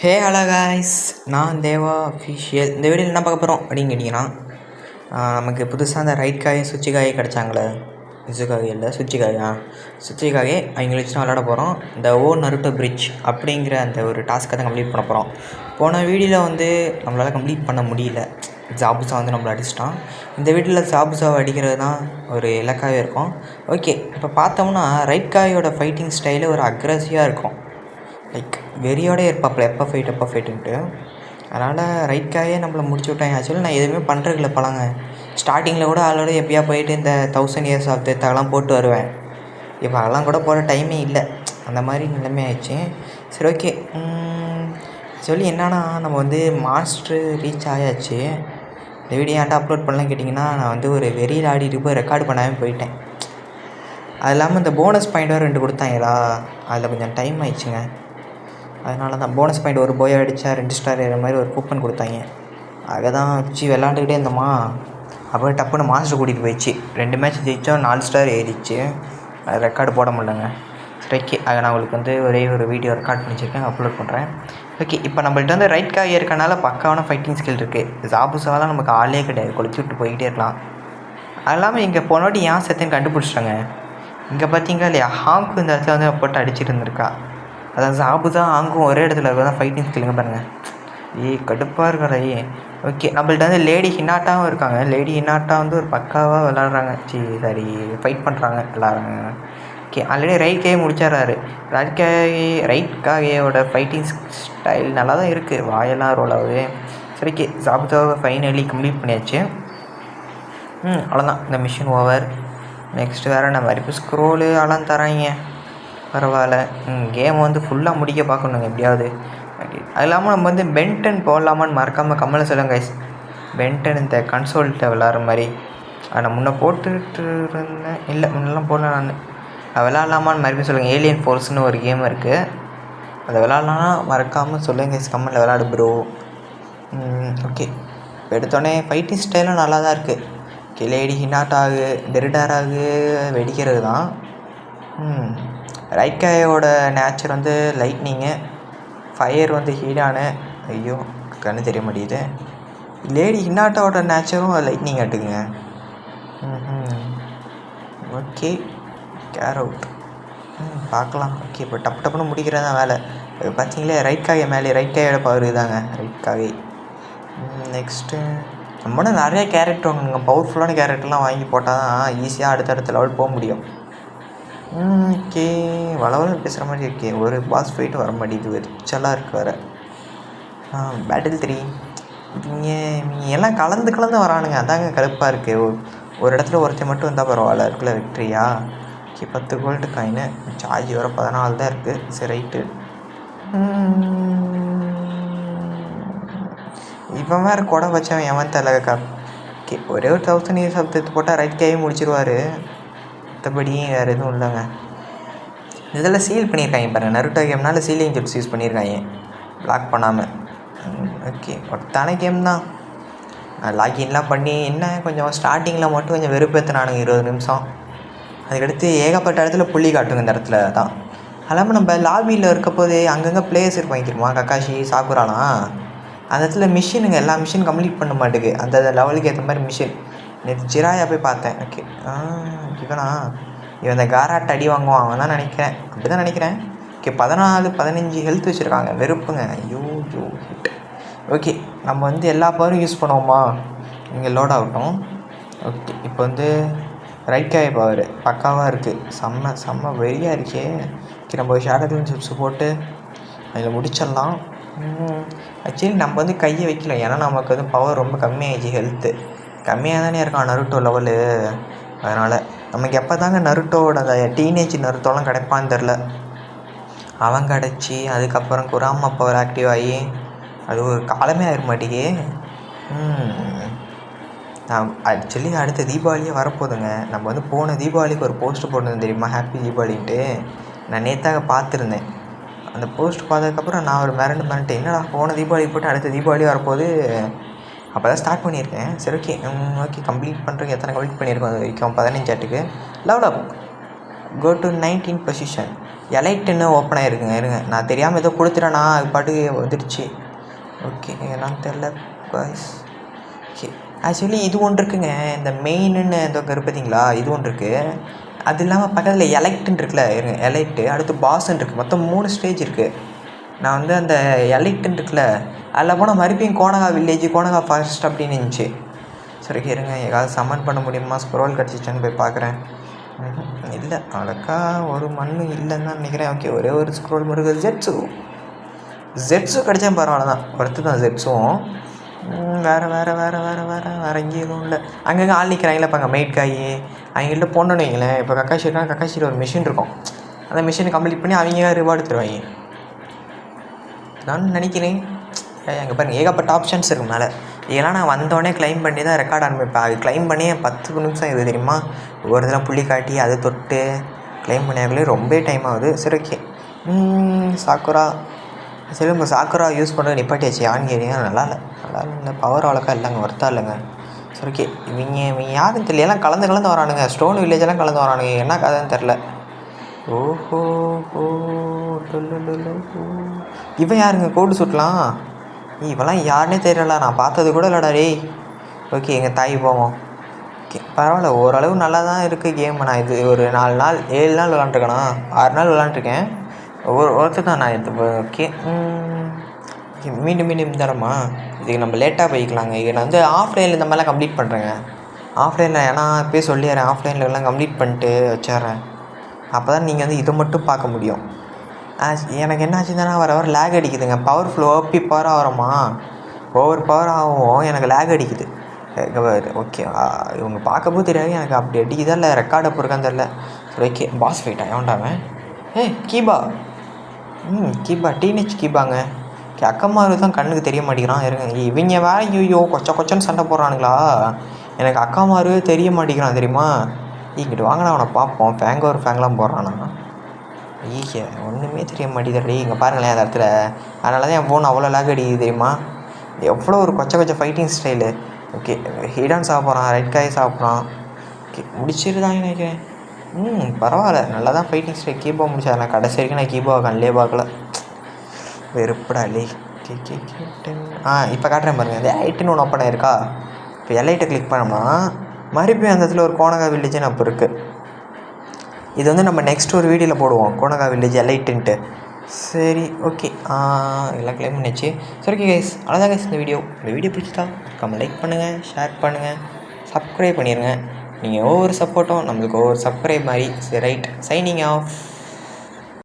Hey hello guys, நான் தேவா official. இந்த வீடியோவில் என்ன பார்க்க போகிறோம் அப்படின்னு கேட்டிங்கன்னா, நமக்கு புதுசாக அந்த ரைட் காய் சுச்சிக்காய் கிடச்சாங்களே, இசுக்காய் இல்லை சுச்சிக்காய் அவங்க வச்சு தான் விளாட போகிறோம். இந்த நருட்டோ பிரிட்ஜ் அப்படிங்கிற அந்த ஒரு டாஸ்க்கை தான் கம்ப்ளீட் பண்ண போகிறோம். போன வீடியோவில் வந்து நம்மளால் கம்ப்ளீட் பண்ண முடியல, ஜாபுசா வந்து நம்மளை அடிச்சிட்டான். இந்த வீட்டில் ஜாபுசாவை அடிக்கிறது தான் ஒரு இலக்காகவே இருக்கும். ஓகே, இப்போ பார்த்தோம்னா ரைட் காயோட ஃபைட்டிங் ஸ்டைலு ஒரு அக்ரெசிவாக இருக்கும். லைக் வெறியோடே இருப்பாப்புல எப்போ ஃபைட்டுன்ட்டு. அதனால் ரைட்காயே நம்மளை முடிச்சு விட்டாங்க. ஆக்சுவலி நான் எதுவுமே பண்ணுறதில்ல பழங்க. ஸ்டார்டிங்கில் கூட ஆல்ரெடி எப்படியா போயிட்டு இந்த 1000 இயர்ஸ் ஆஃப் டெத்தெல்லாம் போட்டு வருவேன். இப்போ அதெல்லாம் கூட போகிற டைமே இல்லை, அந்த மாதிரி நிலைமை ஆயிடுச்சு. சரி, ஓகே. ஆக்சுவலி என்னன்னா, நம்ம வந்து மாஸ்டர் ரீச் ஆயாச்சு. இந்த வீடியோ ஏன்டா அப்லோட் பண்ணலாம் கேட்டிங்கன்னா, நான் வந்து ஒரு வெறியில் ஆடிட்டு போய் ரெக்கார்டு பண்ணாமல் போயிட்டேன். அது இல்லாமல் இந்த போனஸ் பாயிண்ட்டும் 2 கொடுத்தாங்களா, அதில் கொஞ்சம் டைம் ஆயிடுச்சுங்க. அதனால தான் போனஸ் பாயிண்ட் ஒரு போய் அடித்தா 2 ஸ்டார் ஏற மாதிரி ஒரு கூப்பன் கொடுத்தாங்க. அதை தான் வச்சு விளாண்டுக்கிட்டே இருந்தோமா, அப்புறம் டப்புன்னு மாஸ்டர் கூட்டிகிட்டு போயிடுச்சு. 2 மேட்ச் ஜெயித்தோம், 4 ஸ்டார் ஏறிச்சு. அது ரெக்கார்டு போட முடியலங்க. சரி, ஓகே. அதை நான் உங்களுக்கு வந்து ஒரே ஒரு வீடியோ ரெக்கார்ட் பண்ணி வச்சுருக்கேன், அப்லோட் பண்ணுறேன். ஓகே, இப்போ நம்மள்ட்ட வந்து ரைட் காய் இருக்கனால பக்காவான ஃபைட்டிங் ஸ்கில் இருக்குது. ஜாபுசாவெல்லாம் நமக்கு ஆளே கிடையாது, கொளுத்தி விட்டு போய்கிட்டே இருக்கலாம். அது இல்லாமல் இங்கே போன வாட்டி ஏன் செத்தேன்னு கண்டுபிடிச்சிட்டாங்க. இங்கே பார்த்தீங்களா இல்லையா, ஹாங்கு இந்த இடத்துல வந்து போட்டு அடிச்சுட்டு இருந்திருக்கா. அதான் ஜாபுசா ஆங்கும் ஒரே இடத்துல இருக்கிறதா ஃபைட்டிங் ஸ்கில்லுங்க பாருங்கள். கடுப்பாக இருக்கிற. ஓகே, நம்மள்ட்ட வந்து லேடி ஹினாட்டாவும் இருக்காங்க. லேடி ஹினாட்டா வந்து ஒரு பக்காவாக விளாட்றாங்க. ஃபைட் பண்ணுறாங்க, விளாட்றாங்க. ஓகே, ஆல்ரெடி ரைட் காயை முடிச்சிடறாரு. ரைட் காயோட ஃபைட்டிங் ஸ்டைல் நல்லா தான் இருக்குது, வாயெல்லாம் ரோல் ஆகுது. சரி, ஓகே. ஜாபுசாவை ஃபைனலி கம்ப்ளீட் பண்ணியாச்சு. அவ்வளோதான், இந்த மிஷின் ஓவர். நெக்ஸ்ட்டு வேறு என்ன மாதிரி இப்போ ஸ்க்ரோலு அதெல்லாம் தராங்க, பரவாயில்ல. கேம் வந்து ஃபுல்லாக முடிக்க பார்க்கணுங்க எப்படியாவது. ஓகே, அது இல்லாமல் நம்ம வந்து பென்டன் போடலாமான்னு மறக்காமல் கம்மலை சொல்லுங்க கைஸ். பென்டன் இந்த கன்சோல்கிட்ட விளாட்ற மாதிரி அதை நான் முன்னே போட்டுட்டு இருந்தேன். இல்லை, முன்னெல்லாம் போடல. நான் விளாட்லாமான்னு மறுபடியும் சொல்லுங்கள். ஏலியன் ஃபோர்ஸ்னு ஒரு கேம் இருக்குது, அதை விளாட்லான்னா மறக்காமல் சொல்லுங்கள் கைஸ், கம்மலில் விளாடு ப்ரோ. ஓகே, இப்போ எடுத்தோடனே ஃபைட்டிங் ஸ்டைலும் நல்லா தான் இருக்குது. ஓகே, லேடி ஹினாட்டாகு டெரிடாராகு வெடிக்கிறது தான். ரைட் காயோட நேச்சர் வந்து லைட்னிங்கு, ஃபயர் வந்து ஹீடானு. ஐயோ, கண்ணு தெரிய மாட்டேங்குது. லேடி ஹினாட்டாவோட நேச்சரும் லைட்னிங் ஆட்டுக்குங்க. Okay, care out. பார்க்கலாம். ஓகே, இப்போ டப்புன்னு முடிக்கிறது தான் வேலை. பார்த்தீங்களே, ரைட் காயை மேலே ரைட் காயோட பவர் தாங்க ரைட் காய். நெக்ஸ்ட்டு நம்மளோட நிறைய கேரக்டர் வாங்குங்க, பவர்ஃபுல்லான கேரக்டர்லாம் வாங்கி போட்டால் தான் ஈஸியாக அடுத்தடுத்த லெவல் போக முடியும். ஓகே, வளவள பேசுகிற மாதிரி இருக்கே. ஒரு பாஸ் ஃபைட்டு வர மாட்டேங்குது, வெறிச்சலாக இருக்குது வேறு. பேட்டில் 3 இங்கே எல்லாம் கலந்து வரானுங்க, அதாங்க கடுப்பாக இருக்குது. ஒரு இடத்துல ஒருத்தர் மட்டும் வந்தால் பரவாயில்ல, இருக்குல்ல Victoria. Okay, 10 gold coin, charge வர 14 தான் இருக்குது. சரி, ரைட்டு. இவன் வேறு கொடை வச்சவன் எவன் தலைக்கா. ஓகே, ஒரே ஒரு 1000 இயர்ஸ் ஆஃப் டெத் போட்டால் ரைட் கையே முடிச்சிருவார். மற்றபடி வேறு எதுவும் இல்லைங்க. இதில் சீல் பண்ணியிருக்காங்க பாருங்கள், நருட்டோ கேம்னால சீலிங் ஜெட்ஸ் யூஸ் பண்ணியிருக்காங்க லாக் பண்ணாமல். ஓகே, ஒருத்தான கேம் தான். லாக்இன்லாம் பண்ணி என்ன கொஞ்சம் ஸ்டார்டிங்கில் மட்டும் கொஞ்சம் வெறுப்பேற்றினானுங்க 20 நிமிஷம். அதுக்கடுத்து ஏகப்பட்ட இடத்துல புள்ளி காட்டுங்க இந்த இடத்துல தான். அல்லாமல் நம்ம லாபியில் இருக்க போது அங்கங்கே பிளேயர்ஸ் இருப்பாங்க தெரியுமா, கக்காஷி சாக்குராலாம். அந்த இடத்துல மிஷினுங்க, எல்லா மிஷின் கம்ப்ளீட் பண்ண மாட்டேங்குது. அந்த லெவலுக்கு ஏற்ற மாதிரி மிஷின். நேற்று ஜிராயா போய் பார்த்தேன். ஓகே, இவனா இவன் இந்த காராட்ட அடி வாங்குவான் அவன் தான் நினைக்கிறேன், அப்படி தான் நினைக்கிறேன். ஓகே, 14-15 ஹெல்த் வச்சுருக்காங்க, வெறுப்புங்க. ஐயோ ஹிட். ஓகே, நம்ம வந்து எல்லா பவரும் யூஸ் பண்ணுவோமா, இங்கே லோட் ஆகட்டும். ஓகே, இப்போ வந்து ரைட் காய் பவர் பக்காவாக இருக்குது, செம்ம வெறியாக இருக்கே. ஓகே, நம்ம ஷேடோ சிப்ஸ் போட்டு அதில் முடிச்சிடலாம். ஆக்சுவலி நம்ம வந்து கையை வைக்கல, ஏன்னா நமக்கு வந்து பவர் ரொம்ப கம்மியாகிடுச்சு, ஹெல்த்து கம்மியாக தானே இருக்கான் நருட்டோ லெவலு. அதனால் நமக்கு எப்போ தாங்க நருட்டோட அந்த டீனேஜ் நருட்டோலாம் கிடைப்பான்னு தெரில. அவன் கிடச்சி அதுக்கப்புறம் குராமா பவர் ஆக்டிவ் ஆகி அது ஒரு காலமே ஆகிட மாட்டேங்கி. நான் ஆக்சுவலி அடுத்த தீபாவளியே வரப்போதுங்க. நம்ம வந்து போன தீபாவளிக்கு ஒரு போஸ்ட்டு போட்டிருந்தேன் தெரியுமா, ஹாப்பி தீபாவளின்ட்டு. நான் நேற்றாக பார்த்துருந்தேன். அந்த போஸ்ட் பார்த்ததுக்கப்புறம் நான் ஒரு மிரண்டு என்னடா போன தீபாவளி போட்டு அடுத்த தீபாவளி வரப்போது, அப்போ தான் ஸ்டார்ட் பண்ணியிருக்கேன். சரி, ஓகே கம்ப்ளீட் பண்ணுறதுக்கு எத்தனை கம்ப்ளீட் பண்ணியிருக்கோம் அது வரைக்கும் 15 level up, go to 19 position. எலைட்டுன்னு ஓப்பன் ஆகிருக்குங்க. இருங்க, நான் தெரியாமல் ஏதோ கொடுத்துட்டேன்னா அது பாட்டுக்கு வந்துடுச்சு. ஓகே, என்னன்னு தெரில பாய்ஸ். ஓகே, ஆக்சுவலி இது ஒன்று இருக்குங்க, இந்த மெயின்னு ஏதோ பார்த்தீங்களா, இது ஒன்று இருக்குது. அது இல்லாமல் பக்கத்தில் எலைட்டுன்னு இருக்குல்ல, இருங்க, எலைட்டு அடுத்து பாஸ்ன்னு இருக்குது. மொத்தம் 3 ஸ்டேஜ் இருக்குது. நான் வந்து அந்த எலைட்டுன்னு இருக்குல்ல அதில் போனால் மறுபடியும் கோனகா வில்லேஜ், கோனகா ஃபாரஸ்ட் அப்படின்னு இருந்துச்சு. சரி இருங்க, ஏதாவது சம்மன் பண்ண முடியுமா, ஸ்க்ரோல் கிடச்சிச்சான்னு போய் பார்க்குறேன். இல்லை, அழக்கா ஒரு மண் இல்லைன்னு தான் நினைக்கிறேன். ஓகே, ஒரே ஒரு ஸ்க்ரோல் முருக ஜெட்ஸு கிடச்சா பரவாயில்ல தான், ஒருத்து தான் ஜெட்ஸும். வேறு எங்கேயும் எதுவும் இல்லை. அங்கங்கே ஆள் நிற்கிறாங்களே இப்போ, அங்கே மெயிட் காய் அவங்கள்ட்ட போனோன்னு வைங்களேன். இப்போ கக்காஷி இருக்காங்க, கக்காஷியில் ஒரு மிஷின் இருக்கும், அந்த மிஷினை கம்ப்ளீட் பண்ணி அவங்க ரிவார்டு தருவாங்க நான் நினைக்கிறேன். அங்கே பாருங்கள், ஏகப்பட்ட ஆப்ஷன்ஸ் இருக்குது மேலே. இதெல்லாம் நான் வந்தோடனே கிளைம் பண்ணி தான் ரெக்கார்ட் ஆரம்பிப்பேன். அது கிளைம் பண்ணி 10 நிமிஷம் இது தெரியுமா, ஒரு இதெல்லாம் புள்ளி காட்டி அதை தொட்டு கிளைம் பண்ணியாங்களே ரொம்ப டைம் ஆகுது. சரி ஓகே, சாக்குரா சரி, நம்ம சாக்குரா யூஸ் பண்ணுறது நிப்பாட்டியாச்சு. ஆன் கேரியா நல்லா இல்லை, பவர் அவ்வளோக்கா இல்லைங்க, ஒர்த்தா இல்லைங்க. சரி ஓகே, இவங்க யாருன்னு தெரியல, எல்லாம் கலந்து வரானுங்க. ஸ்டோன் வில்லேஜெல்லாம் கலந்து வரானுங்க, என்ன கதைன்னு தெரில. ஓஹோ ஓ, இவன் யாருங்க கோடு சுட்டலாம்? இவெல்லாம் யாருன்னே தெரியல, நான் பார்த்தது கூட இல்லைடா டேய். ஓகே, எங்கள் தாய் போவோம். ஓகே, பரவாயில்ல, ஓரளவு நல்லா தான் இருக்குது கேம். நான் இது ஒரு 4 நாள் 7 நாள் விளாண்டுருக்கேண்ணா, 6 நாள் விளாண்டுருக்கேன். ஒருத்தர் தான் நான் இது. ஓகே, மீண்டும் தரமா, இதுக்கு நம்ம லேட்டாக போய்க்கலாங்க. இது நான் வந்து ஆஃப்லைனில் இந்த மாதிரிலாம் கம்ப்ளீட் பண்ணுறேங்க. ஆஃப்லைனில் ஏன்னா இப்போயே சொல்லிடுறேன், ஆஃப்லைனில் எல்லாம் கம்ப்ளீட் பண்ணிட்டு வச்சிட்றேன். அப்போ தான் நீங்கள் வந்து இதை மட்டும் பார்க்க முடியும். எனக்கு என்ன ஆச்சுன்னா வர லேக் அடிக்குதுங்க. பவர் ஃப்ளோ ஓபி பவராக வருமா, ஓவர் பவர் ஆகும், எனக்கு லேக் அடிக்குது. ஓகே, இவங்க பார்க்கும்போது தெரியாது எனக்கு அப்படி அடிக்குதா இல்லை ரெக்கார்டு அப்போ இருக்கான்னு தெரில. சரி ஓகே, பாஸ் ஃபைட்டா எவன்டாவன்? கீபா, கீபா டீனேஜ் கீபாங்க. அக்கம்மாரு தான் கண்ணுக்கு தெரிய மாட்டேங்கிறான். இருங்க, இவங்க வேற ஐயோ கொச்சன்னு சண்டை போடுறானுங்களா, எனக்கு அக்காமாரு தெரிய மாட்டேங்கிறான் தெரியுமா. இங்கிட்டு வாங்கினா அவனை பார்ப்போம். ஃபேங்லாம் போடுறானா, ஈஸியா ஒன்றுமே தெரிய மாட்டேங்குது. இங்கே பாருங்களேன் அந்த இடத்துல, அதனால தான் என் ஃபோன் அவ்வளோ லேக் அடிக்குது தெரியுமா. எவ்வளோ ஒரு கொச்ச ஃபைட்டிங் ஸ்டைலு. ஓகே, ஹிடான் சாப்பிட்றான், ரெட் காய் சாப்பிட்றான். ஓகே, முடிச்சிருந்தாங்க நினைக்கிறேன். பரவாயில்ல, நல்லா தான் ஃபைட்டிங் ஸ்டைல். கீபா முடிச்சா, நான் கடைசி வரைக்கும் நான் கீபாவை கண்ணிலே பார்க்கல, வெறுப்படாலே. இப்போ காட்டுறேன் பாருங்கள், அந்த ஐட்டுன்னு ஒன்று ஓப்பன் ஆயிருக்கா. இப்போ எல்ஐட்டை கிளிக் பண்ணோம்னா மறுபடியும் அந்த இடத்துல ஒரு கோனகா வில்லேஜ்னு அப்போ இருக்குது. இது வந்து நம்ம நெக்ஸ்ட் ஒரு வீடியோவில் போடுவோம், கோனகா வில்லேஜ் எல்ஐட்டுன்ட்டு. சரி ஓகே, எல்லாம் கிளைம் பண்ணிச்சு. சரி ஓகே கைஸ், அவ்வளோதான் கைஸ் இந்த வீடியோ பிடிச்சிட்டா கமெண்ட் லைக் பண்ணுங்கள், ஷேர் பண்ணுங்கள், சப்ஸ்கிரைப் பண்ணிடுங்க. நீங்கள் ஒவ்வொரு சப்போர்ட்டும் நம்மளுக்கு ஒவ்வொரு சப்ஸ்கிரைப் மாதிரி. சரி ரைட், சைனிங் ஆஃப்.